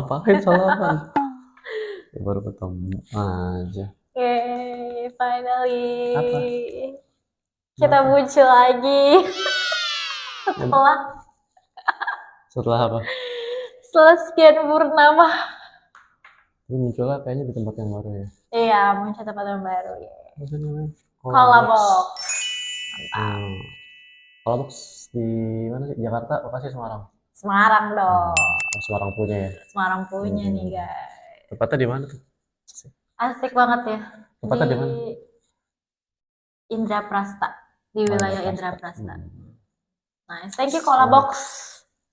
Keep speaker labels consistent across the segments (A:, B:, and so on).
A: Ngapain salaman? Ya, baru ketemu aja.
B: Yeay, finally.
A: Apa?
B: Kita
A: Kenapa?
B: muncul lagi setelah
A: Setelah apa?
B: setelah sekian purnama.
A: Ini munculnya kayaknya di tempat yang baru ya.
B: Iya, muncul tempat yang baru ya.
A: Apa sih namanya?
B: Kolabox.
A: Hmm. Kolabox di mana sih? Jakarta, Bekasi, Semarang.
B: Semarang dong.
A: Oh, Semarang punya ya.
B: Semarang punya nih guys.
A: Tempatnya di mana tuh?
B: Asik banget ya.
A: Tempatnya di mana?
B: Indraprasta. Di wilayah
A: Indraprasta.
B: Indraprasta. Nice. Thank you Kolabox.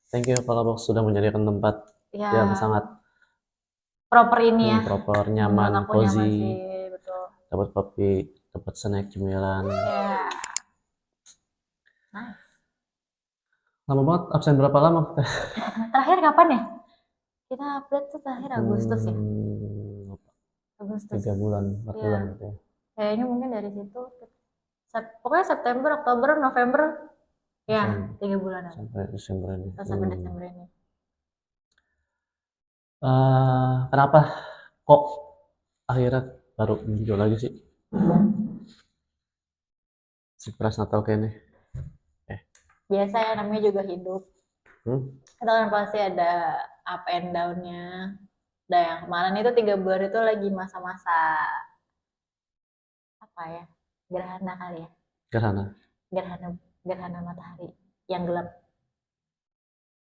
A: Thank you Kolabox sudah menyediakan tempat
B: Ya,
A: yang sangat
B: proper ini ya.
A: proper,
B: Menurut
A: nyaman,
B: aku nyaman
A: cozy.
B: sih, betul.
A: Dapat kopi, dapat snack cemilan.
B: Ya. Nice.
A: Lama banget, absen berapa lama?
B: Terakhir kapan ya? Kita update tuh terakhir Agustus ya? Agustus.
A: 3 bulan, 4
B: Iya.
A: bulan gitu ya.
B: Kayaknya mungkin dari situ. Pokoknya September, Oktober, November. Ya, 3 bulan.
A: Sampai Desember ini.
B: Sampai Desember ini.
A: Kenapa kok akhirnya baru muncul lagi sih? Surprise Natal kayaknya.
B: Biasa ya, namanya juga hidup. Kita kan pasti ada up and down-nya. Dan yang kemarin itu 3 bulan itu lagi masa-masa apa ya? Gerhana kali ya. Gerhana matahari yang gelap.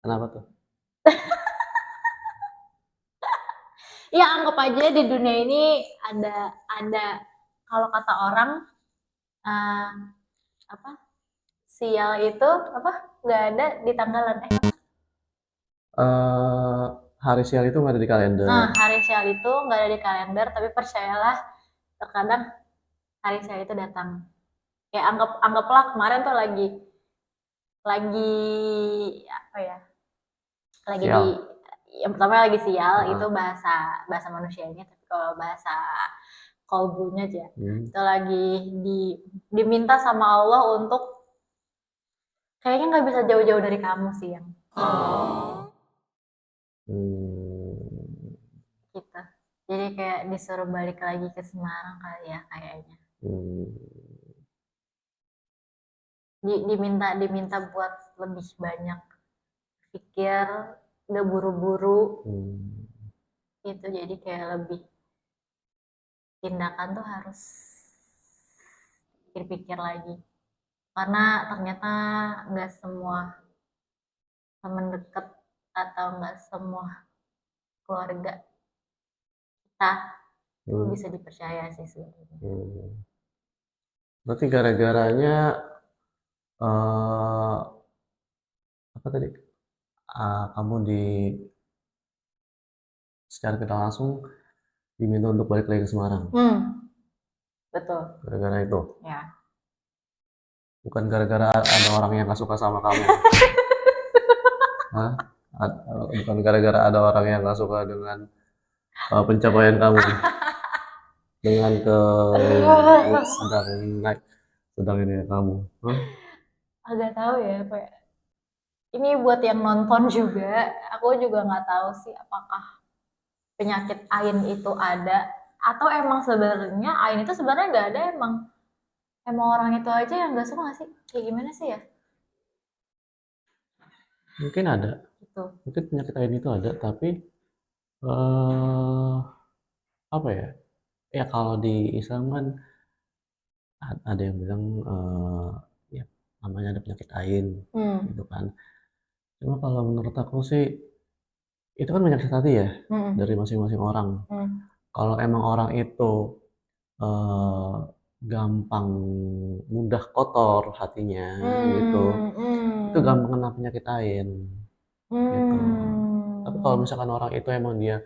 A: Kenapa tuh?
B: Ya anggap aja di dunia ini ada kalau kata orang apa sial itu apa nggak ada di tanggalan
A: Hari sial itu nggak ada di kalender.
B: Nah, hari sial itu nggak ada di kalender, tapi percayalah terkadang hari sial itu datang. Ya anggaplah kemarin tuh lagi apa ya? Lagi
A: Sial.
B: yang pertama lagi sial itu bahasa manusianya, tapi kalau bahasa kolbunya aja itu lagi diminta sama Allah untuk kayaknya nggak bisa jauh-jauh dari kamu sih yang gitu. Jadi kayak disuruh balik lagi ke Semarang kali ya kayaknya. Diminta buat lebih banyak pikir, nggak buru-buru. Itu jadi kayak lebih tindakan tuh harus pikir-pikir lagi. Karena ternyata nggak semua teman dekat atau nggak semua keluarga kita bisa dipercaya sih sebenarnya.
A: Berarti gara-garanya apa tadi? Kamu secara tidak langsung diminta untuk balik lagi ke Semarang.
B: Betul.
A: Gara-gara itu.
B: Ya.
A: Bukan gara-gara ada orang yang gak suka sama kamu. Hah? Bukan gara-gara ada orang yang gak suka dengan pencapaian kamu. Dengan sedang ini kamu.
B: Agak tahu ya, kayak ini buat yang nonton juga, aku juga nggak tahu sih apakah penyakit AIN itu ada atau emang sebenarnya AIN itu sebenarnya nggak ada, emang orang itu aja yang nggak suka nggak sih? Kayak gimana sih ya?
A: Mungkin ada.
B: Gitu.
A: Mungkin penyakit AIN itu ada, tapi apa ya? Ya kalau di Islam kan ada yang bilang ya namanya ada penyakit AIN gitu kan. Cuma kalau menurut aku sih itu kan penyakit hati ya dari masing-masing orang. Kalau emang orang itu gampang mudah kotor hatinya gitu, itu gampang kena penyakit AIN gitu. Tapi kalau misalkan orang itu emang dia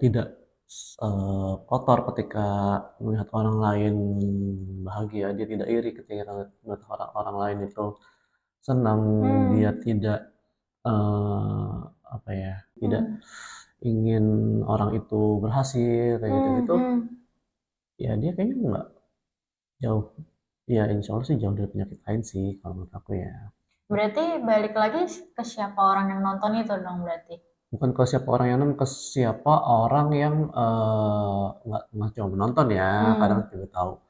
A: tidak kotor ketika melihat orang lain bahagia, dia tidak iri ketika melihat orang lain itu senang, dia tidak apa ya, tidak ingin orang itu berhasil kayak gitu-gitu, ya dia kayaknya nggak jauh, ya insya Allah sih jauh dari penyakit lain sih kalau menurut aku ya.
B: Berarti balik lagi ke siapa orang yang nonton itu dong berarti.
A: Bukan ke siapa orang yang nonton, ke siapa orang yang nggak cuma menonton ya, kadang juga tahu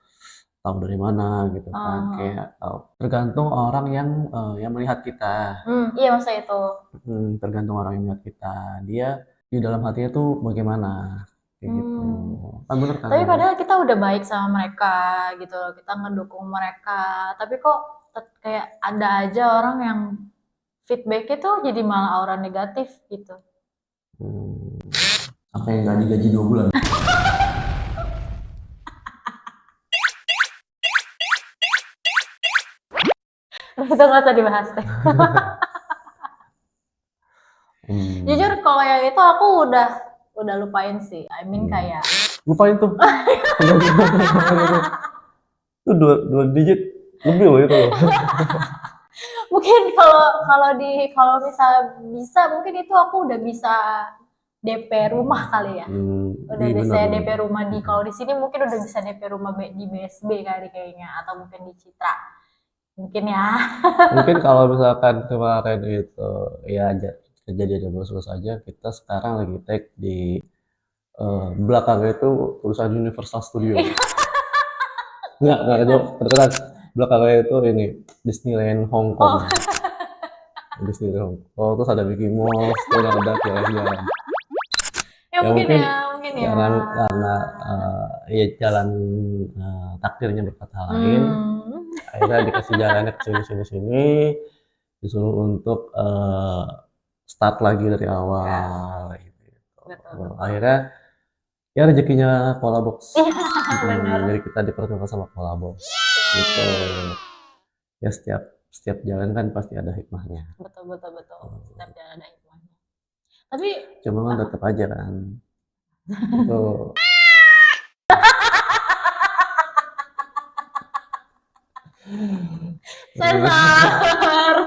A: tahu dari mana gitu kan, kayak tahu tergantung orang yang melihat kita.
B: Iya masa itu.
A: Tergantung orang yang melihat kita, dia di dalam hatinya tuh bagaimana kayak gitu. Kan bener kan?
B: Tapi padahal kita udah baik sama mereka gitu loh, kita ngedukung mereka, tapi kok kayak ada aja orang yang feedback itu jadi malah aura negatif gitu.
A: Apa yang nggak digaji 2 bulan?
B: Itu nggak usah dibahas deh. Jujur kalau yang itu aku udah lupain sih. I mean kayak
A: lupain tuh. Itu dua digit lebih loh itu.
B: Mungkin kalau misal bisa mungkin itu aku udah bisa DP rumah kali ya. Udah bisa DP rumah di, kalau di sini mungkin udah bisa DP rumah di BSB kali kayaknya, atau mungkin di Citra. Mungkin ya.
A: Mungkin kalau misalkan kemarin itu ya kejadian bagus aja, kita sekarang lagi tag di belakangnya itu tulisan Universal Studio. Enggak itu kebetulan belakangnya itu ini Disneyland Hong Kong. Disneyland Hong Kong. Terus ada Mickey Mouse, terus ada jalan-jalan.
B: Ya mungkin ya.
A: Karena ya jalan takdirnya berkata lain. Akhirnya dikasih jalannya ke sini, disuruh untuk start lagi dari awal gitu. Akhirnya ya rezekinya Kolabox. Jadi kita dipertemukan sama Kolabox gitu. Ya setiap jalan kan pasti ada hikmahnya.
B: Betul. Setiap jalan ada hikmahnya. Tapi
A: cuma kan tetap aja kan. Itu
B: sensor.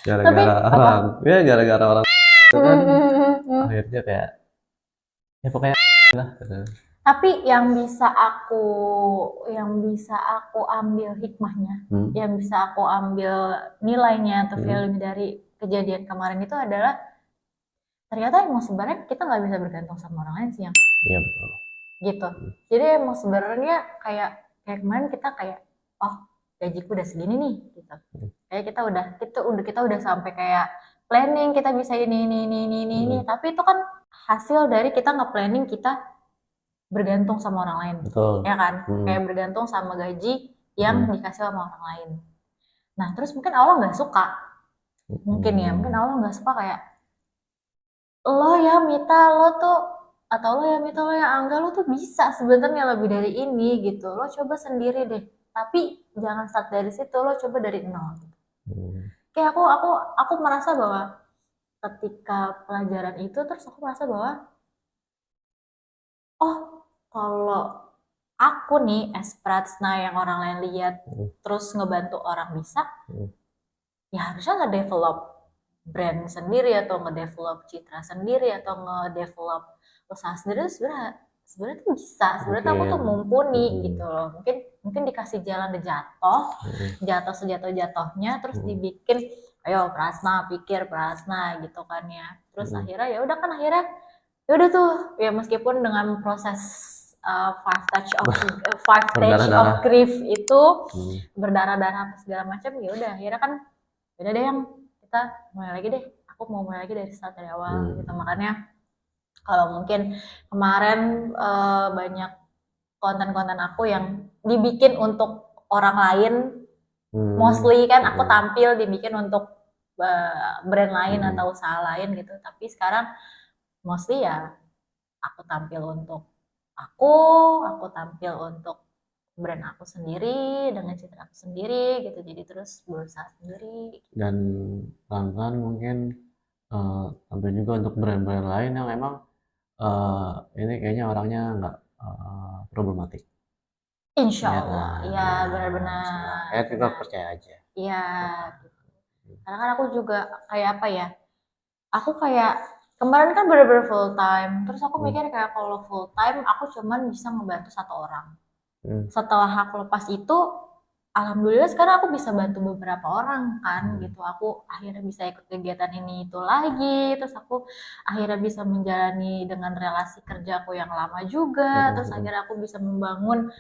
A: gara-gara orang itu kan akhirnya kayak ya pokoknya lah gitu.
B: Tapi yang bisa aku ambil hikmahnya, yang bisa aku ambil nilainya atau value dari kejadian kemarin itu adalah ternyata emang sebenarnya kita nggak bisa bergantung sama orang lain sih yang.
A: Iya betul.
B: Gitu. Jadi emang sebenarnya kayak kemarin kita kayak gajiku udah segini nih gitu. Kayak kita udah sampai kayak planning kita bisa ini. Tapi itu kan hasil dari kita nge-planning kita bergantung sama orang lain.
A: Betul.
B: Ya kan? Kayak bergantung sama gaji yang dikasih sama orang lain. Nah, terus mungkin Allah nggak suka. Mungkin Allah nggak suka kayak lo ya Mita, lo tuh, atau lo ya Mita, lo ya Angga, lo tuh bisa sebenarnya lebih dari ini gitu. Lo coba sendiri deh. Tapi jangan start dari situ, lo coba dari nol. Kayak aku merasa bahwa ketika pelajaran itu, terus aku merasa bahwa kalau aku nih as Pratsna yang orang lain lihat terus ngebantu orang bisa, ya harusnya nge-develop brand sendiri atau nge-develop citra sendiri atau nge-develop usaha sendiri sebenarnya tuh bisa. Sebenarnya aku tuh mumpuni gitu loh. Mungkin dikasih jalan jatuh sejatuh-jatuhnya, terus dibikin ayo Prasna pikir Prasna gitu kan ya. Terus akhirnya ya udah tuh ya meskipun dengan proses five stage of grief itu berdarah-darah segala macam, ya udah akhirnya kan beda deh yang kita mulai lagi deh. Aku mau mulai lagi dari start dari awal gitu. Makanya kalau mungkin kemarin banyak konten-konten aku yang dibikin untuk orang lain, mostly kan aku tampil dibikin untuk brand lain atau usaha lain gitu. Tapi sekarang mostly ya aku tampil untuk aku tampil untuk brand aku sendiri dengan citra aku sendiri gitu. Jadi terus berusaha sendiri.
A: Dan pelan-pelan mungkin tampil juga untuk brand-brand lain yang memang ini kayaknya orangnya nggak problematik.
B: Insya Allah, ya benar-benar.
A: Ya kita percaya aja.
B: Iya. Karena kan aku juga kayak apa ya? Aku kayak kemarin kan bener-bener full time. Terus aku mikir kayak kalau full time aku cuman bisa ngebantu 1 orang. Setelah aku lepas itu, alhamdulillah sekarang aku bisa bantu beberapa orang kan gitu. Aku akhirnya bisa ikut kegiatan ini itu lagi. Terus aku akhirnya bisa menjalani dengan relasi kerjaku yang lama juga. Terus akhirnya aku bisa membangun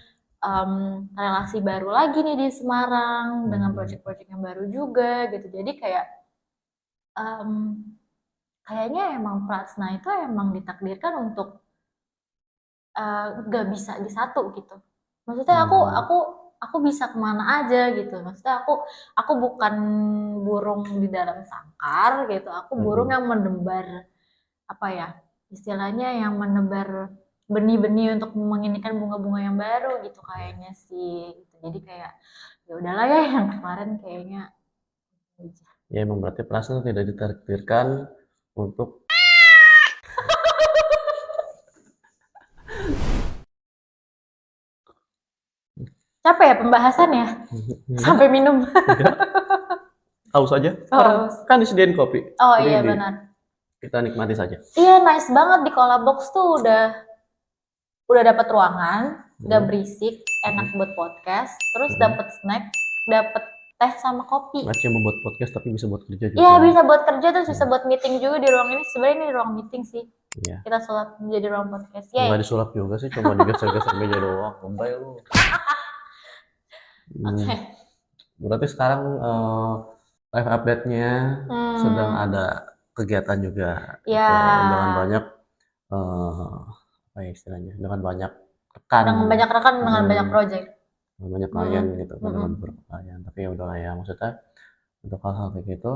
B: relasi baru lagi nih di Semarang dengan project-project yang baru juga gitu. Jadi kayak kayaknya emang Pratsna itu emang ditakdirkan untuk gak bisa di satu gitu. Maksudnya aku bisa kemana aja gitu. Maksudnya aku bukan burung di dalam sangkar gitu. Aku burung yang menebar apa ya istilahnya, yang menebar benih-benih untuk menginikan bunga-bunga yang baru gitu kayaknya sih gitu. Jadi kayak ya udahlah ya yang kemarin kayaknya
A: ya emang berarti Pratsna tidak ditakdirkan untuk
B: capek ya pembahasannya sampai minum.
A: haus aja.
B: Haus.
A: Kan disediain kopi.
B: Oh
A: Jadi
B: iya benar.
A: Kita nikmati saja.
B: Iya nice banget di Kolabox tuh udah dapat ruangan, udah berisik, enak buat podcast, terus dapat snack, dapat teh sama kopi.
A: Nggak cuma buat podcast tapi bisa buat kerja juga.
B: Iya bisa buat kerja, terus bisa buat meeting juga di ruang ini. Sebenarnya ini ruang meeting sih.
A: Iya.
B: Kita sulap menjadi ruang podcast. Ya.
A: Nggak disulap juga sih, cuma digeser-geser meja doang. Lebay lu.
B: Oke.
A: Berarti sekarang live update-nya sedang ada kegiatan juga.
B: Ya.
A: Dengan banyak apa ya istilahnya? Dengan banyak rekan.
B: Dengan banyak rekan, dengan banyak project.
A: Dengan banyak klien gitu, dengan beberapa klien. Tapi ya udahlah ya, maksudnya untuk hal-hal kayak gitu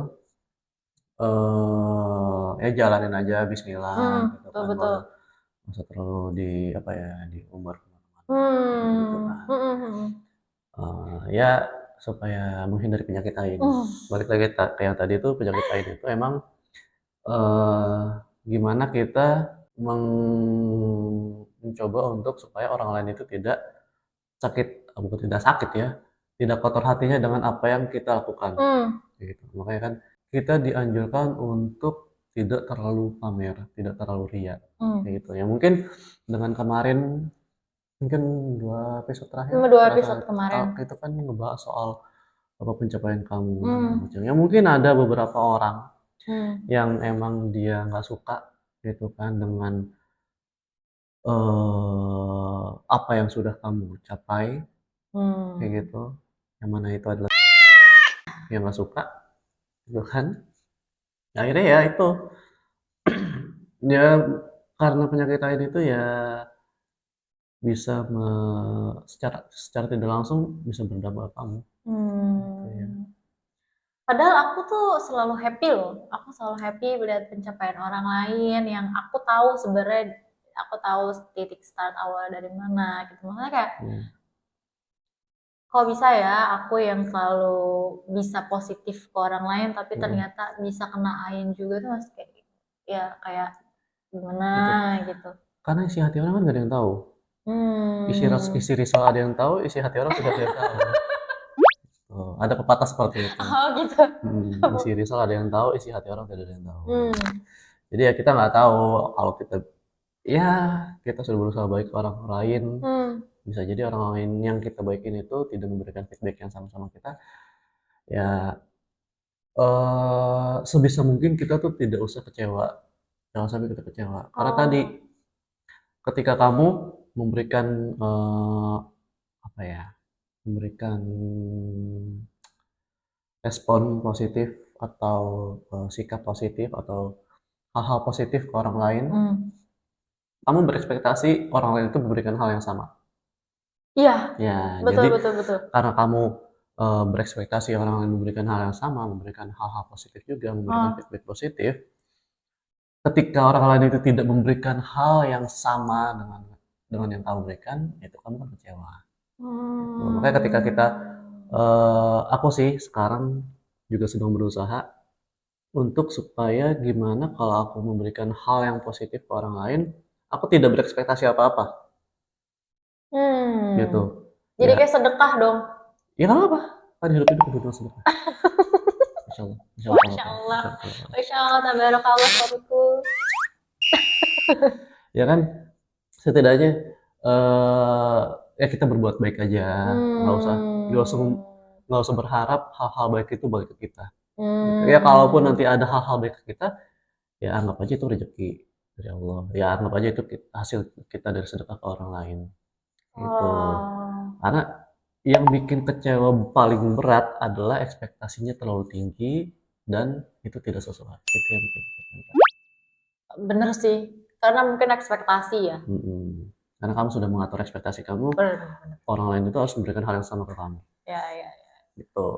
A: ya jalanin aja Bismillah gitu kan.
B: Betul.
A: Nggak usah terlalu diumbar gitu kan. Ya supaya menghindari penyakit lain. Balik lagi kayak tadi itu, penyakit lain itu emang gimana kita mencoba untuk supaya orang lain itu tidak sakit ya, tidak kotor hatinya dengan apa yang kita lakukan. Gitu. Makanya kan kita dianjurkan untuk tidak terlalu pamer, tidak terlalu ria, gitu ya. Mungkin dengan kemarin, mungkin 2 episode terakhir,
B: 2 episode kemarin
A: itu kan ngebahas soal apa pencapaian kamu. Ya mungkin ada beberapa orang yang emang dia nggak suka gitu kan dengan apa yang sudah kamu capai, kayak gitu. Yang mana itu adalah yang nggak suka, gitu kan. Akhirnya ya itu ya karena penyakit lain itu ya bisa secara tidak langsung bisa berdampak kamu. Gitu ya.
B: Padahal aku tuh selalu happy loh. Aku selalu happy melihat pencapaian orang lain yang aku tahu sebenarnya, aku tahu titik start awal dari mana gitu. Makanya kayak kok bisa ya aku yang selalu bisa positif ke orang lain tapi ternyata bisa kena ain juga tuh, masih kayak ya kayak gimana gitu.
A: Karena isi hati orang kan gak ada yang tahu. Isi risau ada yang tahu, isi hati orang tidak ada yang tahu. Ada pepatah seperti itu.
B: Oh gitu.
A: Isi risau ada yang tahu, isi hati orang tidak ada yang tahu. Jadi ya kita nggak tahu kalau kita sudah berusaha baik ke orang lain, bisa jadi orang lain yang kita baikin itu tidak memberikan feedback yang sama-sama kita. Ya sebisa mungkin kita tuh tidak usah kecewa, jangan sampai kita kecewa. Karena tadi ketika kamu memberikan memberikan respon positif atau sikap positif atau hal-hal positif ke orang lain, kamu berekspektasi orang lain itu memberikan hal yang sama.
B: Iya.
A: Ya,
B: betul.
A: Karena kamu berekspektasi orang lain memberikan hal yang sama, memberikan hal-hal positif juga, memberikan feedback positif. Ketika orang lain itu tidak memberikan hal yang sama dengan yang kamu berikan, itu kamu kan kecewa. Makanya ketika kita, aku sih sekarang juga sedang berusaha untuk supaya gimana kalau aku memberikan hal yang positif ke orang lain, aku tidak berekspektasi apa-apa. Gitu.
B: Jadi kayak sedekah dong.
A: Ya nggak apa-apa, kan hidup itu kebutuhan sedekah. Masya Allah.
B: Masya Allah, tabarakallah.
A: Ya kan, setidaknya ya kita berbuat baik aja, nggak usah nggak usah nggak usah berharap hal-hal baik itu balik ke kita. Gitu. Ya kalaupun nanti ada hal-hal baik ke kita, ya anggap aja itu rezeki dari Allah. Ya anggap aja itu hasil kita dari sedekah ke orang lain. Gitu. Karena yang bikin kecewa paling berat adalah ekspektasinya terlalu tinggi dan itu tidak sesuai. Itu yang bikin kecewa berat.
B: Bener sih, karena mungkin ekspektasi ya.
A: Karena kamu sudah mengatur ekspektasi kamu,
B: Bener.
A: orang lain itu harus memberikan hal yang sama ke kamu.
B: Ya.
A: Gitu.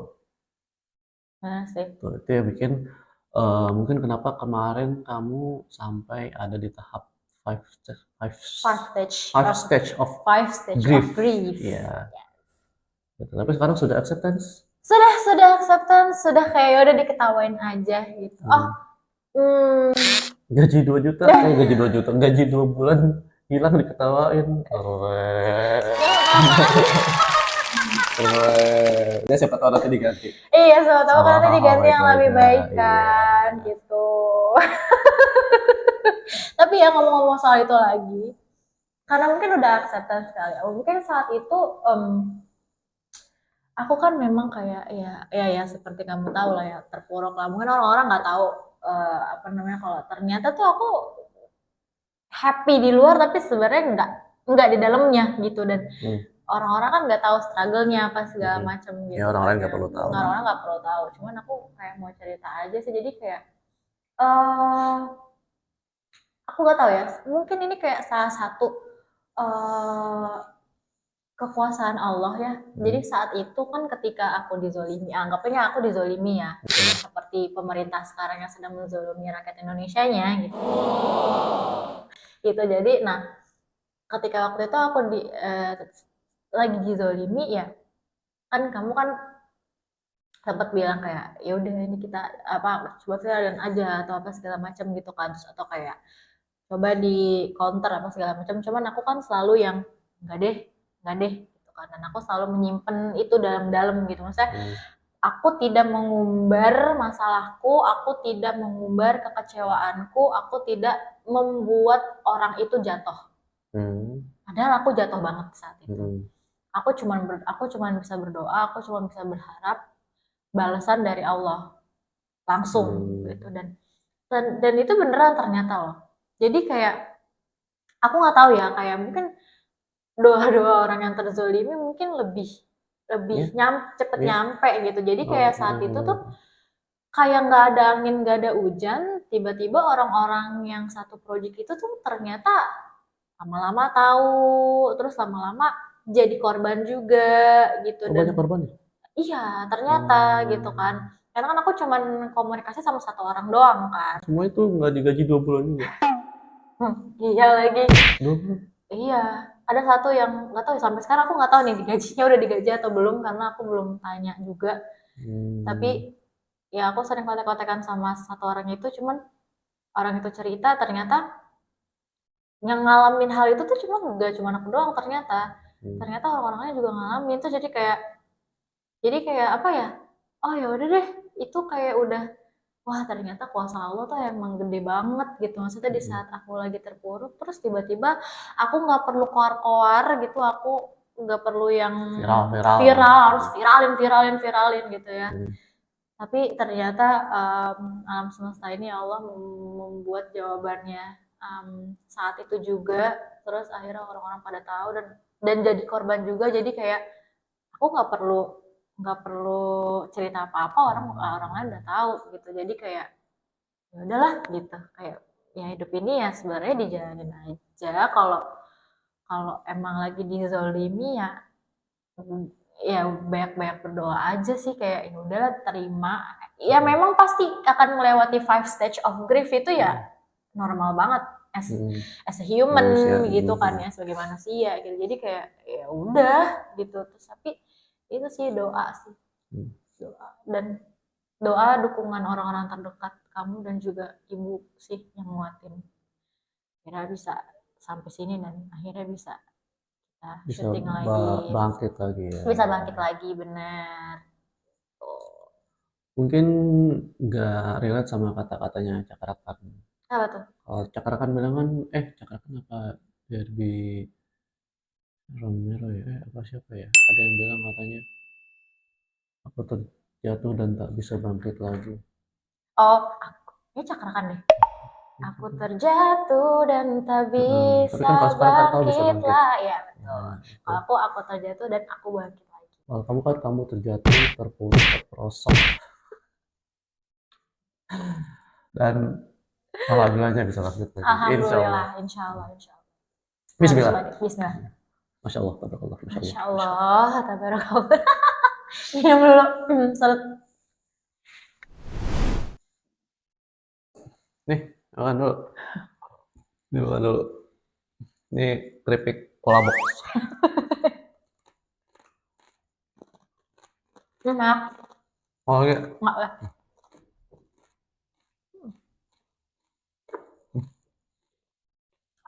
B: Bener sih.
A: Itu yang bikin mungkin kenapa kemarin kamu sampai ada di tahap five stage of grief. Iya. Gitu. Tapi sekarang sudah acceptance.
B: Sudah acceptance, sudah kayak udah diketawain aja gitu.
A: Gaji 2 juta, gaji 2 juta, gaji 2 bulan hilang diketawain. Ya siapa tahu nanti diganti.
B: Iya, siapa tahu kan nanti diganti yang lebih baik kan, gitu. Tapi ya ngomong-ngomong soal itu lagi, karena mungkin udah acceptance sekali. Mungkin saat itu aku kan memang kayak ya seperti kamu tahu lah ya, terpuruk lah. Mungkin orang-orang nggak tahu apa namanya, kalau ternyata tuh aku happy di luar tapi sebenarnya nggak di dalamnya gitu. Dan orang-orang kan nggak tahu struggle-nya apa segala macam gitu.
A: Ya orang-orang nggak perlu tahu.
B: Orang-orang nggak perlu tahu. Cuman aku kayak mau cerita aja sih. Jadi kayak aku nggak tahu ya. Mungkin ini kayak salah satu kekuasaan Allah ya. Jadi saat itu kan ketika aku dizolimi, anggapnya aku dizolimi ya, seperti pemerintah sekarang yang sedang menzolimi rakyat Indonesianya gitu. Gitu. Jadi, nah ketika waktu itu aku lagi dizolimi ya, kan kamu kan sempat bilang kayak ya udah ini kita apa coba viralin aja atau apa segala macam gitu kan, terus atau kayak coba di counter apa segala macam. Cuman aku kan selalu yang enggak deh gitu kan, dan aku selalu menyimpan itu dalam-dalam gitu. Maksudnya aku tidak mengumbar masalahku, aku tidak mengumbar kekecewaanku, aku tidak membuat orang itu jatuh. Padahal aku jatuh banget saat itu. Aku cuman bisa berdoa, aku cuma bisa berharap balasan dari Allah langsung gitu. Dan itu beneran ternyata loh. Jadi kayak aku nggak tahu ya, kayak mungkin doa-doa orang yang terzolimi mungkin lebih cepet nyampe gitu. Jadi kayak saat itu tuh kayak nggak ada angin, nggak ada hujan, tiba-tiba orang-orang yang satu proyek itu tuh ternyata lama-lama tahu, terus lama-lama jadi korban juga gitu.
A: Banyak korban ya?
B: Iya, ternyata gitu kan. Karena kan aku cuman komunikasi sama satu orang doang kan.
A: Semua itu nggak digaji 2 bulan juga?
B: Iya lagi. 2 bulan? Iya. Ada satu yang nggak tahu sampai sekarang aku nggak tahu nih digajinya udah digaji atau belum, karena aku belum tanya juga. Tapi ya aku sering kontak-kontakan sama satu orang itu, cuman orang itu cerita ternyata yang ngalamin hal itu tuh nggak cuma aku doang ternyata. Ternyata orang-orangnya juga ngalamin tuh. Jadi kayak apa ya? Oh ya udah deh, itu kayak udah wah ternyata kuasa Allah tuh emang gede banget gitu. Maksudnya di saat aku lagi terpuruk, terus tiba-tiba aku nggak perlu koar-koar gitu, aku nggak perlu yang viral harus viralin gitu ya. Tapi ternyata alam semesta ini Allah membuat jawabannya saat itu juga. Terus akhirnya orang-orang pada tahu dan jadi korban juga. Jadi kayak aku nggak perlu cerita apa-apa, orang lain udah tahu gitu. Jadi kayak ya udahlah gitu, kayak ya hidup ini ya sebenarnya dijalanin aja. Kalau emang lagi dizolimi ya banyak berdoa aja sih, kayak ya udahlah terima. Ya memang pasti akan melewati 5 stage of grief itu ya normal banget as a human gitu kan ya, sebagai manusia gitu. Jadi kayak ya udah gitu. Terus tapi itu sih doa sih, dan doa dukungan orang-orang terdekat kamu dan juga ibu sih yang nguatin. Akhirnya bisa sampai sini dan akhirnya bisa syuting lagi,
A: bangkit lagi ya.
B: Bisa bangkit lagi, benar.
A: Mungkin nggak relate sama kata-katanya Cakra Khan.
B: Apa tuh?
A: Kalau Cakra kan bilang kan, Cakra kan apa Derby Romero ya? Apa siapa ya? Ada yang bilang katanya aku terjatuh dan tak bisa bangkit lagi.
B: Oh, ini cakrakan deh. Aku terjatuh dan tak
A: Tapi kan
B: bisa
A: kalau sekarang kan kamu bisa
B: bangkit
A: bangkit.
B: lah. Ya betul.
A: Nah, itu.
B: Kalau aku terjatuh dan aku bangkit lagi.
A: Kalau kamu kan kamu terjatuh, terpuruk, terperosok, dan alhamdulillahnya bisa bangkit lagi. Insya Allah.
B: Alhamdulillah, insya Allah, insya Allah.
A: Bismillah.
B: Bismillah.
A: Masya Allah, tabarakallah, Masya Allah.
B: Masya Allah, tabarakallah. Minum dulu. Salut.
A: Nih, makan dulu. Ini makan dulu. Ini keripik kolabok.
B: Enak.
A: Oh iya.
B: Enggak lah.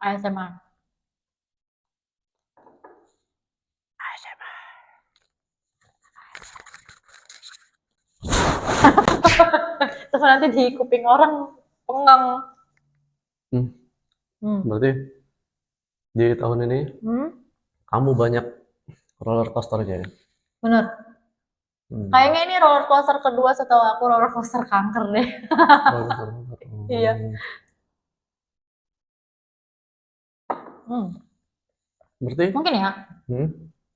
B: ASMR. Terus nanti di kuping orang pengang.
A: Berarti di tahun ini kamu banyak roller coasternya ya?
B: Bener. Kayaknya ini roller coaster kedua setelah aku roller coaster kanker deh. Iya.
A: Berarti?
B: Mungkin ya.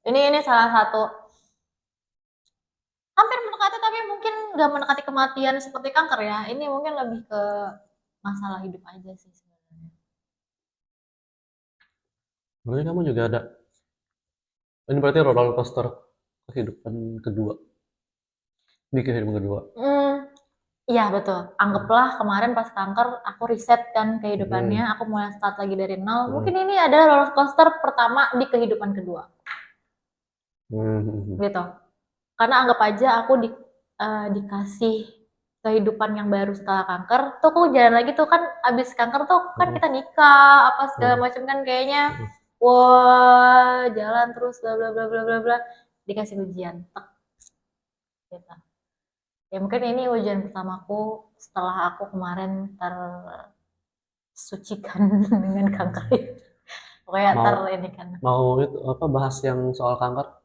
B: Ini salah satu hampir mendekati, tapi mungkin nggak mendekati kematian seperti kanker ya. Ini mungkin lebih ke masalah hidup aja sih sebenarnya.
A: Berarti kamu juga ada. Ini berarti roller coaster kehidupan kedua. Di kehidupan kedua.
B: Iya betul. Anggaplah kemarin pas kanker aku reset kan kehidupannya, aku mulai start lagi dari nol. Mungkin ini adalah roller coaster pertama di kehidupan kedua. Gitu. Karena anggap aja aku dikasih kehidupan yang baru setelah kanker. Tuh aku jalan lagi tuh kan, abis kanker tuh kan kita nikah apa segala macam kan kayaknya. Wah, jalan terus bla bla bla bla bla bla. Dikasih ujian. Gitu. Ya mungkin ini ujian pertamaku setelah aku kemarin tersucikan dengan kanker itu. Pokoknya ini kan.
A: Mau itu apa bahas yang soal kanker?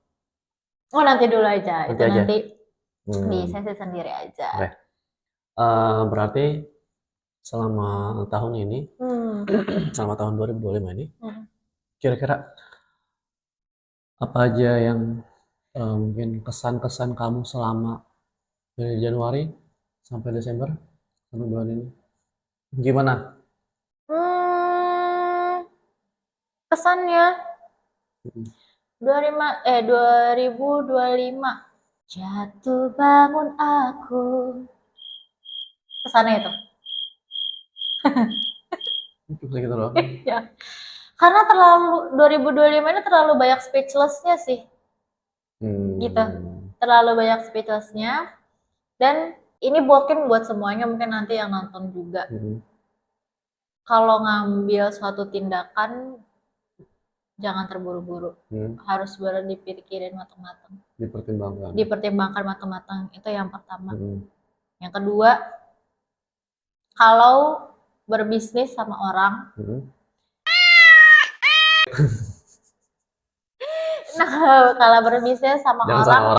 B: Oh nanti dulu aja. Itu nanti di sesi sendiri aja.
A: Okay. Berarti selama tahun ini, selama tahun 2025 ini, kira-kira apa aja yang mungkin kesan-kesan kamu selama dari Januari sampai Desember sampai bulan ini gimana?
B: Kesannya 2025 jatuh bangun aku. Kesannya itu.
A: Gitu loh.
B: Ya. Karena 2025 ini terlalu banyak speechless-nya sih. Gitu. Terlalu banyak speechless-nya. Dan ini mungkin buat semuanya, mungkin nanti yang nonton juga. Kalau ngambil suatu tindakan, jangan terburu-buru. Harus benar dipikirin matang-matang. Dipertimbangkan matang-matang. Itu yang pertama. Yang kedua, kalau berbisnis sama orang, nah, kalau berbisnis sama orang.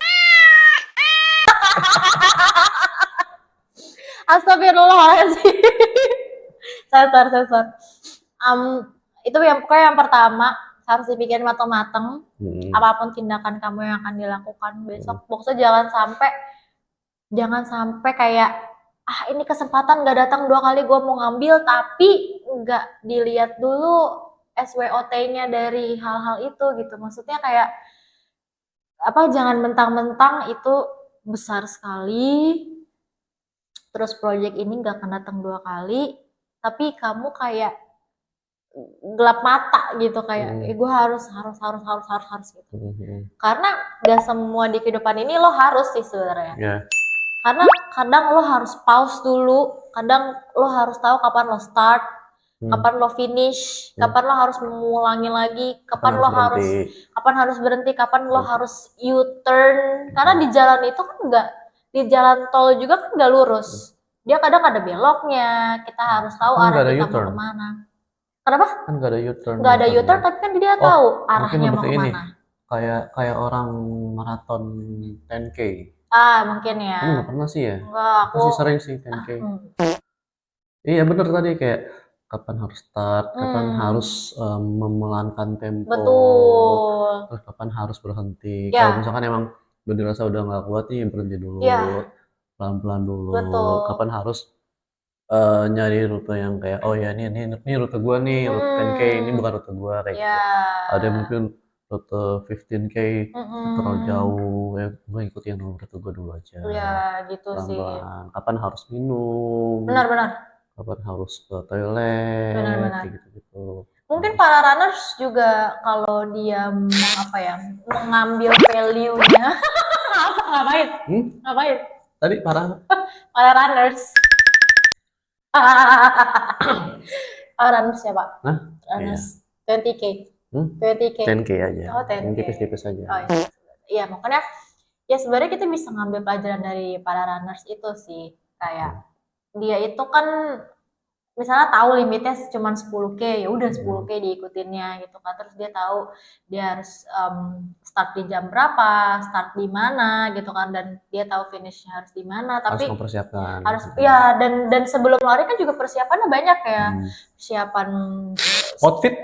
B: Astagfirullahaladzim. Sensor. Itu pokoknya yang pertama harus dipikirin matang-matang. Apapun tindakan kamu yang akan dilakukan besok, pokoknya jangan sampai kayak ini kesempatan gak datang 2 kali gue mau ngambil, tapi nggak dilihat dulu SWOT-nya dari hal-hal itu gitu. Maksudnya kayak jangan mentang-mentang itu besar sekali, terus project ini nggak akan datang 2 kali, tapi kamu kayak gelap mata gitu, kayak gue harus gitu. Karena gak semua di kehidupan ini lo harus sih sebenarnya. Karena kadang lo harus pause dulu, kadang lo harus tahu kapan lo start, kapan lo finish, kapan lo harus mengulangi lagi, kapan harus berhenti, kapan lo harus U-turn. Karena di jalan itu kan di jalan tol juga kan nggak lurus. dia kadang ada beloknya, kita harus tahu
A: Kan
B: arah
A: nggak ada
B: kita mau
A: U-turn.
B: kemana. Kenapa?
A: Kan nggak ada U-turn.
B: Nggak ada U-turn, tapi kan dia tahu arahnya mau
A: mungkin ini
B: kemana.
A: kayak orang maraton 10K.
B: Mungkin ya.
A: Kamu nggak pernah sih ya?
B: Enggak,
A: Aku sih sering sih 10K. Iya bener tadi, kayak kapan harus start, kapan harus memelankan tempo,
B: Betul.
A: terus kapan harus berhenti.
B: Ya.
A: Kalau misalkan emang udah dirasa udah nggak kuat nih, berhenti dulu,
B: Ya.
A: pelan-pelan dulu.
B: Betul.
A: Kapan harus nyari rute yang kayak, oh ya ini rute gua nih, rute 10K ini bukan rute gua kayak gitu. Ada mungkin rute 15K terlalu jauh, ya gue ikutin yang rute gua dulu aja.
B: Ya gitu sih.
A: Pelan-pelan. Kapan harus minum?
B: Benar-benar.
A: Kapan harus ke toilet?
B: Benar-benar.
A: Kayak gitu-gitu.
B: Mungkin para runners juga kalau dia mengambil value-nya. Ngapain? Ngapain?
A: Tadi para
B: runners. Runners ya Pak?
A: Nah,
B: runners 20K.
A: 20K 10K aja.
B: Oh, 10K.
A: Yang tipis-tipis aja.
B: Oh, iya, makanya ya sebenarnya kita bisa ngambil pelajaran dari para runners itu sih. Kayak dia itu kan misalnya tahu limitnya cuma 10K, ya udah 10K diikutinnya gitu kan. Terus dia tahu dia harus start di jam berapa, start di mana gitu kan, dan dia tahu finishnya harus di mana. Tapi
A: harus mempersiapkan.
B: Harus ya, dan sebelum lari kan juga persiapannya banyak ya. Persiapan
A: outfit.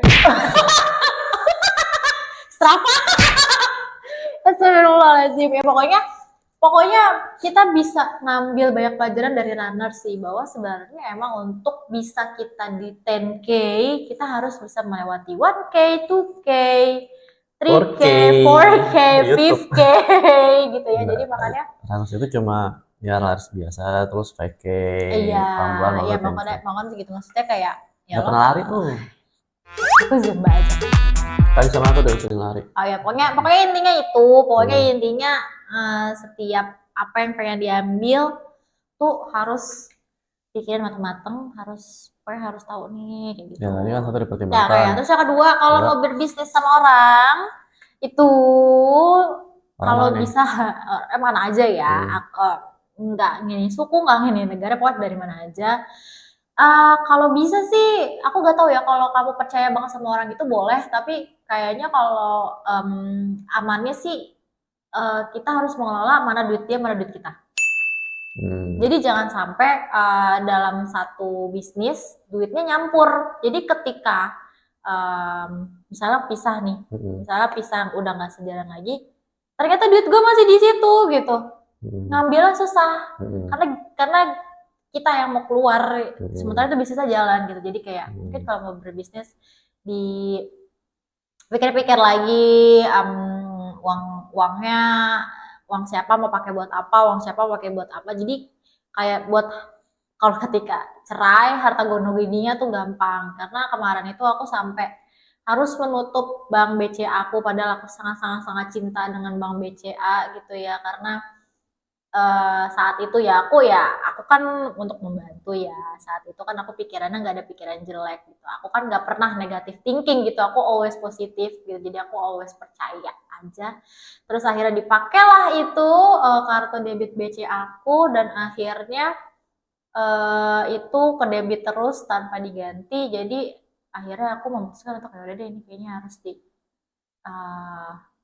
B: Strava. Astagfirullahaladzim. Ya pokoknya kita bisa ngambil banyak pelajaran dari runner sih, bahwa sebenarnya emang untuk bisa kita di 10K kita harus bisa melewati 1K, 2K, 3K, 4K, 5K gitu ya. Jadi makanya
A: runners itu cuma ya lari biasa, terus 5K,
B: pelan-pelan. Iya, makanya segitu, maksudnya kayak
A: ya pernah lari tuh.
B: Aku zumba aja.
A: Tadi sama aku udah sering lari.
B: Oh ya, pokoknya intinya itu, intinya setiap apa yang pengen diambil tuh harus pikirin mateng-mateng, harus tahu nih kayak gitu.
A: Ya, ini kan satu dipertimbangkan.
B: Ya, terus yang kedua, kalau mau berbisnis sama orang itu kalau bisa mana aja ya, nggak ngini suku, nggak ngini negara, pokoknya dari mana aja. Kalau bisa sih, aku gak tahu ya, kalau kamu percaya banget sama orang itu boleh, tapi kayaknya kalau amannya sih kita harus mengelola mana duit dia, mana duit kita. Jadi jangan sampai dalam satu bisnis duitnya nyampur. Jadi ketika misalnya pisah nih, udah nggak sejalan lagi, ternyata duit gue masih di situ gitu, ngambilnya susah, karena kita yang mau keluar, sementara itu bisnisnya jalan gitu. Jadi kayak mungkin kalau mau berbisnis dipikir-pikir lagi, uang siapa mau pakai buat apa, jadi kayak buat kalau ketika cerai harta gono gininya tuh gampang. Karena kemarin itu aku sampai harus menutup bank BCA aku, padahal aku sangat cinta dengan bank BCA gitu ya, karena saat itu ya aku kan untuk membantu ya. Saat itu kan aku pikirannya nggak ada pikiran jelek gitu. Aku kan nggak pernah negatif thinking gitu. Aku always positif gitu. Jadi aku always percaya aja. Terus akhirnya dipakailah itu kartu debit BCA aku, dan akhirnya itu ke debit terus tanpa diganti. Jadi akhirnya aku memutuskan untuk udah deh, ini kayaknya harus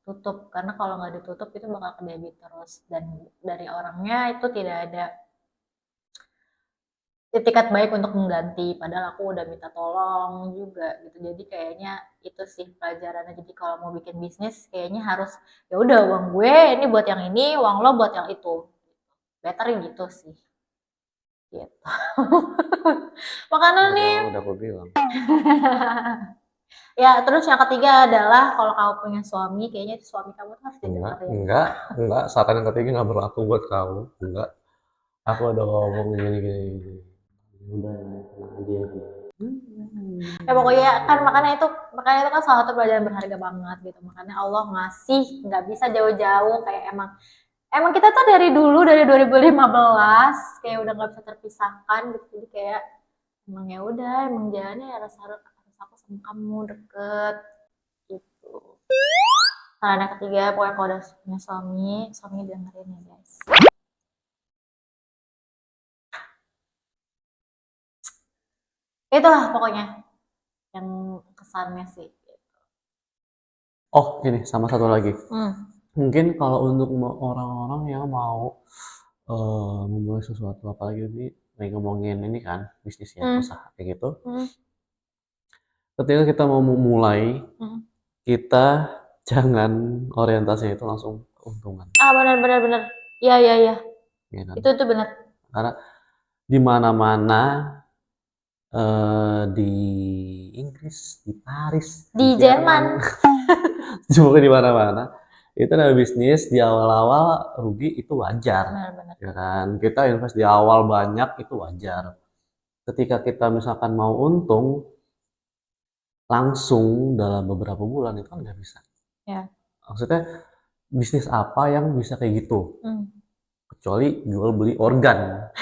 B: tutup, karena kalau nggak ditutup itu bakal ke debit terus, dan dari orangnya itu tidak ada itikat baik untuk mengganti, padahal aku udah minta tolong juga gitu. Jadi kayaknya itu sih pelajarannya. Jadi kalau mau bikin bisnis kayaknya harus ya udah, uang gue ini buat yang ini, uang lo buat yang itu, better gitu sih gitu. Makanya nih
A: udah aku bilang.
B: Ya, terus yang ketiga adalah kalau kamu punya suami, kayaknya itu suami kamu tuh harus didengerin.
A: Enggak, saran yang ketiga nggak berlaku buat kamu. Enggak, aku udah ngomong gini. Udah, tenang aja ya.
B: Ya pokoknya kan makanya itu kan salah satu pelajaran berharga banget gitu. Makanya Allah ngasih, nggak bisa jauh-jauh, kayak emang kita tuh dari dulu, dari 2015 kayak udah nggak bisa terpisahkan gitu. Jadi kayak emang ya udah, emang jalannya harus aku sama kamu deket gitu. Saran yang ketiga, pokoknya kalau udah punya suami dengerin ya guys. Itulah pokoknya yang kesannya sih.
A: Oh ini sama satu lagi, mungkin kalau untuk orang-orang yang mau memulai sesuatu, apalagi ini ngomongin ini kan bisnis ya, usaha kayak gitu. Ketika kita mau memulai, kita jangan orientasinya itu langsung keuntungan.
B: Benar. Iya. Ya kan? Itu benar.
A: Karena di mana-mana, di Inggris, di Paris,
B: di Jerman,
A: juga di mana-mana itu namanya bisnis. Di awal-awal rugi itu wajar,
B: benar.
A: Ya kan? Kita invest di awal banyak itu wajar. Ketika kita misalkan mau untung langsung dalam beberapa bulan itu kan nggak bisa.
B: Ya.
A: Maksudnya bisnis apa yang bisa kayak gitu? Kecuali jual beli organ.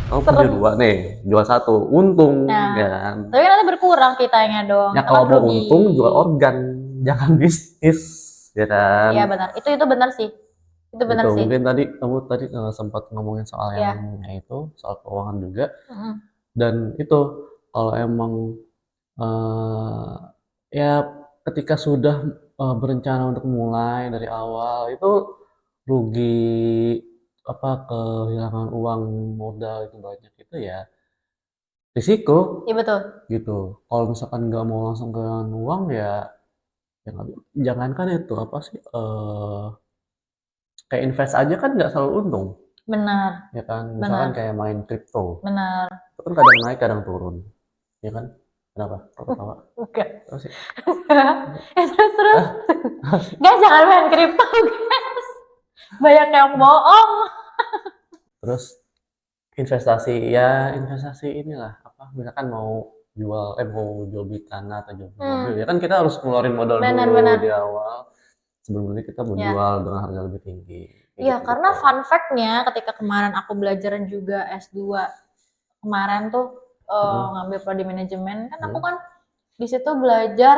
A: Kamu punya 2 nih, jual 1 untung, ya kan?
B: Tapi nanti berkurang kitanya dong.
A: Ya kalau mau untung jual organ, jangan bisnis, ya kan?
B: Iya benar, itu benar sih. Itu benar sih.
A: Mungkin kamu tadi sempat ngomongin soal yang itu, soal keuangan juga. Dan itu kalau emang ya ketika sudah berencana untuk mulai dari awal itu rugi kehilangan uang modal itu banyak, itu ya risiko.
B: Iya betul.
A: Gitu. Kalau misalkan nggak mau langsung kehilangan uang ya jangankan itu kayak invest aja kan nggak selalu untung.
B: Benar.
A: Ya kan, misalkan kayak main kripto.
B: Benar.
A: Itu kan kadang naik kadang turun, ya kan? Kenapa? Kok ketawa?
B: Enggak.
A: Terus sih.
B: Terus. Guys, jangan main kripto, guys. Banyak yang bohong.
A: Terus investasi inilah misalkan mau jual beli tanah atau jual mobil, ya kan kita harus ngeluarin modal dulu di awal sebelum ini kita menjual dengan harga lebih tinggi.
B: Iya, karena fun fact-nya ketika kemarin aku belajar juga S2 kemarin tuh ngambil prodi manajemen kan, aku kan di situ belajar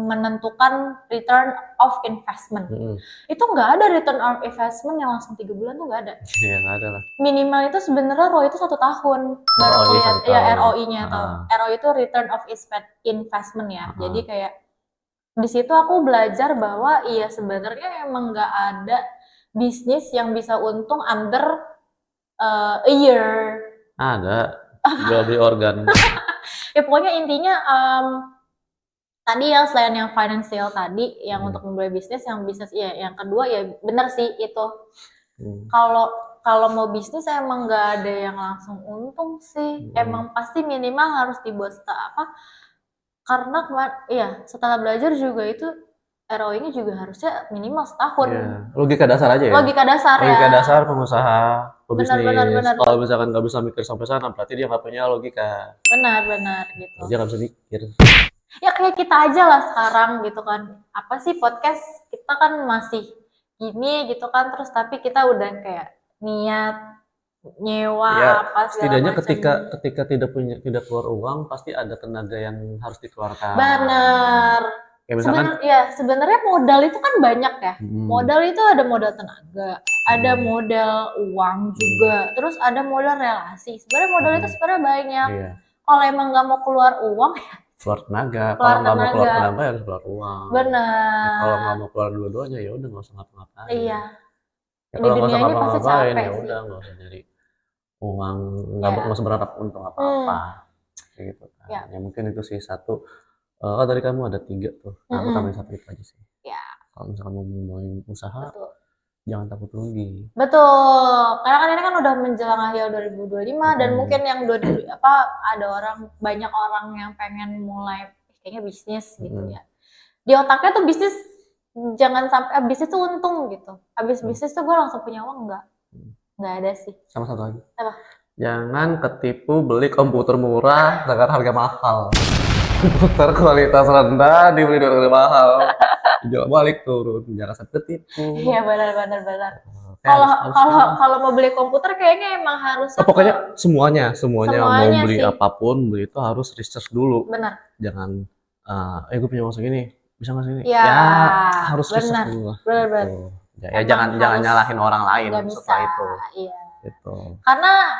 B: menentukan return of investment. Itu nggak ada return of investment yang langsung 3 bulan tuh nggak ada.
A: Iya, nggak ada lah.
B: Minimal itu sebenarnya ROI itu 1 tahun baru aku lihat ya ROI-nya atau ROI itu return of investment ya. Jadi kayak di situ aku belajar bahwa iya sebenarnya emang nggak ada bisnis yang bisa untung under a year.
A: Ada jual beli organ.
B: Ya pokoknya intinya tadi yang selain yang financial tadi yang untuk memulai bisnis, yang bisnis ya yang kedua ya benar sih itu. Kalau mau bisnis emang nggak ada yang langsung untung sih. Emang pasti minimal harus dibuat karena setelah belajar juga itu ROI-nya juga harusnya minimal setahun.
A: Ya, logika dasar aja ya.
B: Logika
A: dasar pengusaha, pebisnis. Kalau misalkan nggak bisa mikir sampai sana, berarti dia nggak punya logika.
B: Benar gitu.
A: Dia nggak bisa mikir.
B: Ya kayak kita aja lah sekarang gitu kan. Apa sih podcast kita kan masih gini gitu kan, terus tapi kita udah kayak niat nyewa
A: ya,
B: apa
A: setidaknya ketika tidak keluar uang pasti ada tenaga yang harus dikeluarkan.
B: Benar. Sebenarnya modal itu kan banyak ya. Modal itu ada modal tenaga, ada modal uang juga, terus ada modal relasi. Sebenarnya modal itu banyak. Kalau emang nggak mau keluar uang ya
A: keluar tenaga. Kalau nggak mau keluar tenaga harus keluar uang.
B: Benar.
A: Kalau nggak mau keluar dua-duanya ya udah nggak usah ngapa-ngapain.
B: Iya.
A: Ya, kalau nggak usah ngapa-ngapain ya udah nggak usah nyari uang, nggak usah berharap untung apa-apa. Gitu kan. Ya mungkin itu sih satu. Tadi kamu ada 3 tuh, aku tambahin 1 itu aja sih.
B: Ya.
A: Kalau misalkan mau mulai usaha, jangan takut rugi.
B: Betul, karena kan ini kan udah menjelang akhir 2025 dan mungkin yang ada banyak orang yang pengen mulai kayaknya bisnis gitu ya. Di otaknya tuh bisnis jangan sampai bisnis tuh untung gitu. Abis bisnis tuh gue langsung punya uang nggak ada sih.
A: Sama satu lagi.
B: Apa?
A: Jangan ketipu beli komputer murah dengan harga mahal. Komputer kualitas rendah dibeli dengan harga mahal, jual balik turun, jangan sampai ketipu.
B: Iya benar. Kalau mau beli komputer kayaknya emang harus
A: pokoknya semuanya mau beli apapun beli itu harus research dulu.
B: Benar.
A: Jangan gue punya uang segini bisa nggak segini
B: ya
A: harus research dulu.
B: Benar.
A: Ya jangan nyalahin orang lain setelah itu.
B: Iya.
A: Gitu.
B: Karena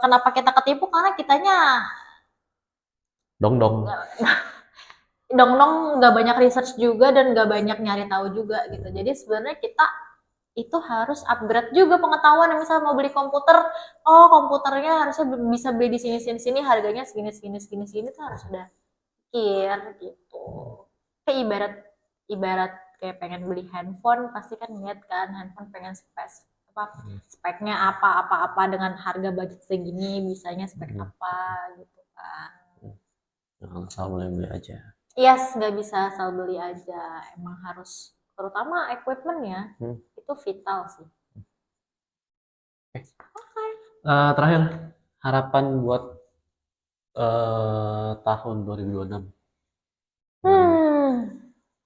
B: kenapa kita ketipu karena kitanya
A: dong
B: nggak banyak research juga dan nggak banyak nyari tahu juga gitu. Jadi sebenarnya kita itu harus upgrade juga pengetahuan. Misalnya mau beli komputer, oh komputernya harusnya bisa beli di sini harganya segini tuh harus udah pikir gitu. Kayak ibarat kayak pengen beli handphone, pasti kan lihat kan handphone pengen speknya apa dengan harga budget segini bisanya spek apa gitu kan.
A: Jangan asal beli aja.
B: Yes, nggak bisa asal beli aja. Emang harus, terutama equipment ya, itu vital sih.
A: Terakhir, harapan buat tahun 2026.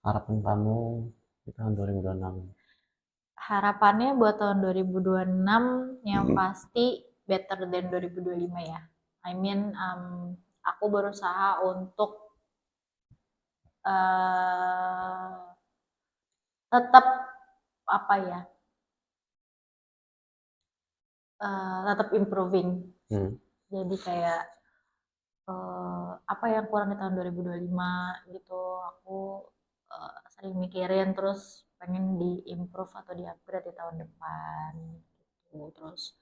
A: Harapan kamu di tahun 2026.
B: Harapannya buat tahun 2026 yang pasti better than 2025 ya. I mean, aku berusaha untuk tetap apa ya, tetap improving. Jadi kayak apa yang kurang di tahun 2025 gitu, aku sering mikirin terus pengen di-improve atau di-upgrade di tahun depan gitu. Terus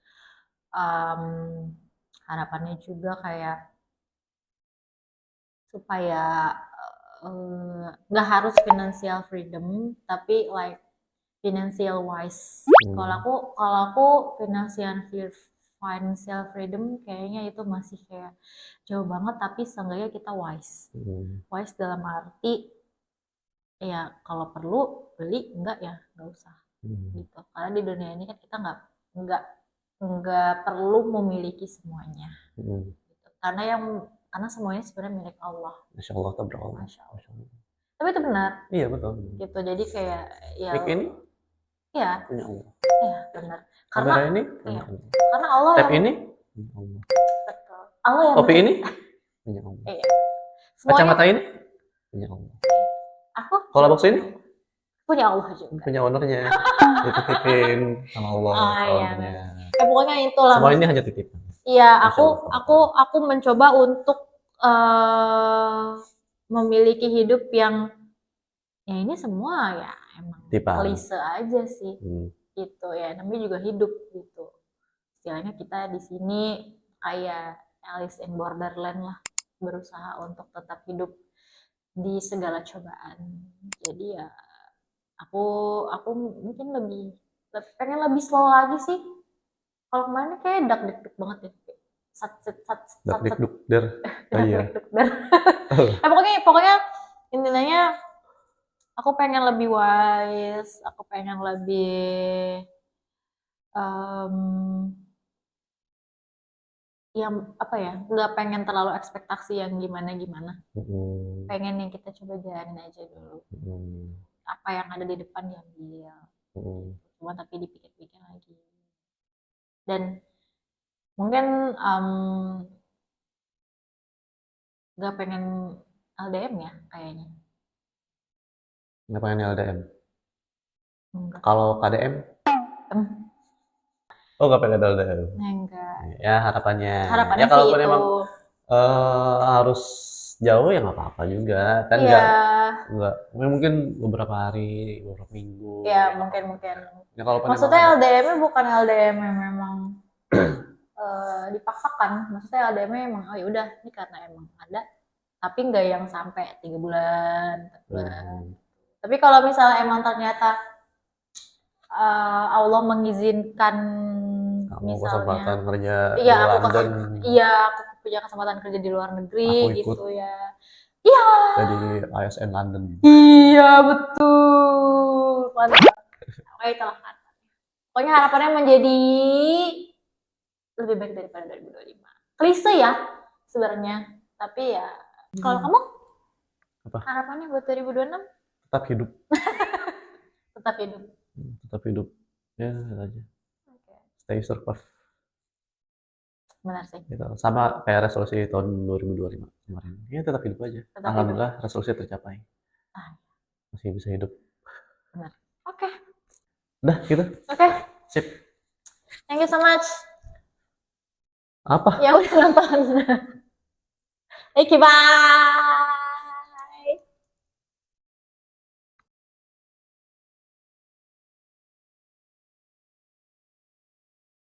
B: harapannya juga kayak supaya nggak harus financial freedom tapi like financial wise. Kalau aku financial freedom kayaknya itu masih kayak jauh banget, tapi seenggaknya kita wise. Wise dalam arti ya kalau perlu beli, enggak ya nggak usah gitu. Karena di dunia ini kan kita nggak perlu memiliki semuanya gitu. Karena semuanya sebenarnya milik Allah.
A: Masya Allah, tabarakallah.
B: Masya Allah. Tapi itu benar.
A: Iya betul.
B: Gitu. Jadi kayak ya.
A: Ini?
B: Iya.
A: Punya Allah.
B: Iya benar. Karena
A: kamera ini?
B: Iya. Karena Allah
A: tab ini? Punya Allah.
B: Betul. Allah yang.
A: Topi ini? Punya Allah.
B: Iya.
A: Kacamata ini? Punya Allah.
B: Aku.
A: Kalau box ini?
B: Punya Allah juga.
A: Punya ownernya. Dititipin sama Allah.
B: Iya. Ya pokoknya itulah.
A: Semua ini hanya titipan.
B: Iya, aku mencoba untuk memiliki hidup yang ya ini semua ya emang klise aja sih. Gitu ya, namanya juga hidup gitu. Istilahnya kita di sini kayak Alice in Borderland lah, berusaha untuk tetap hidup di segala cobaan. Jadi ya aku mungkin pengen lebih slow lagi sih. Kalau kemarin kayak dak-dik banget ya.
A: Dak-dik-duk-der. Iya.
B: Pokoknya intinya aku pengen lebih wise, aku pengen lebih yang apa ya, nggak pengen terlalu ekspektasi yang gimana-gimana. Pengen yang kita coba jalanin aja dulu. Apa yang ada di depan diambil. Cuma tapi dipikir-pikir lagi. Dan mungkin nggak pengen LDM ya kayaknya.
A: Nggak pengen LDM? Kalau KDM? Oh nggak pengen LDM?
B: Enggak.
A: Ya harapannya
B: ya
A: kalau
B: sih itu.
A: Memang harus jauh ya nggak apa-apa juga kan. Nggak mungkin beberapa hari, beberapa minggu
B: ya mungkin
A: ya, kalau
B: maksudnya LDM-nya bukan LDM yang memang dipaksakan. Maksudnya LDM-nya emang oh ya udah ini karena emang ada, tapi nggak yang sampai 3 bulan, 4 bulan. Tapi kalau misalnya emang ternyata Allah mengizinkan misalnya
A: kesempatan kerja
B: di
A: London,
B: aku punya kesempatan kerja di luar negeri gitu ya.
A: Iya. Jadi ASN London.
B: Iya betul. Mantap. Oke, itulah harapannya. Pokoknya harapannya menjadi lebih baik daripada 2025. Klise ya sebenarnya, tapi ya kalau kamu apa? Harapannya buat 2026?
A: Tetap hidup.
B: Tetap hidup.
A: Tetap hidup. Ya, aja. Stay survive.
B: Benar sih.
A: Gitu. Sama kayak resolusi tahun 2025 kemarin. Ya tetap hidup aja. Alhamdulillah resolusi tercapai. Masih bisa hidup.
B: Benar. Oke.
A: Udah gitu.
B: Oke.
A: Sip.
B: Thank you so much.
A: Apa?
B: Ya udah nonton. Ikiban.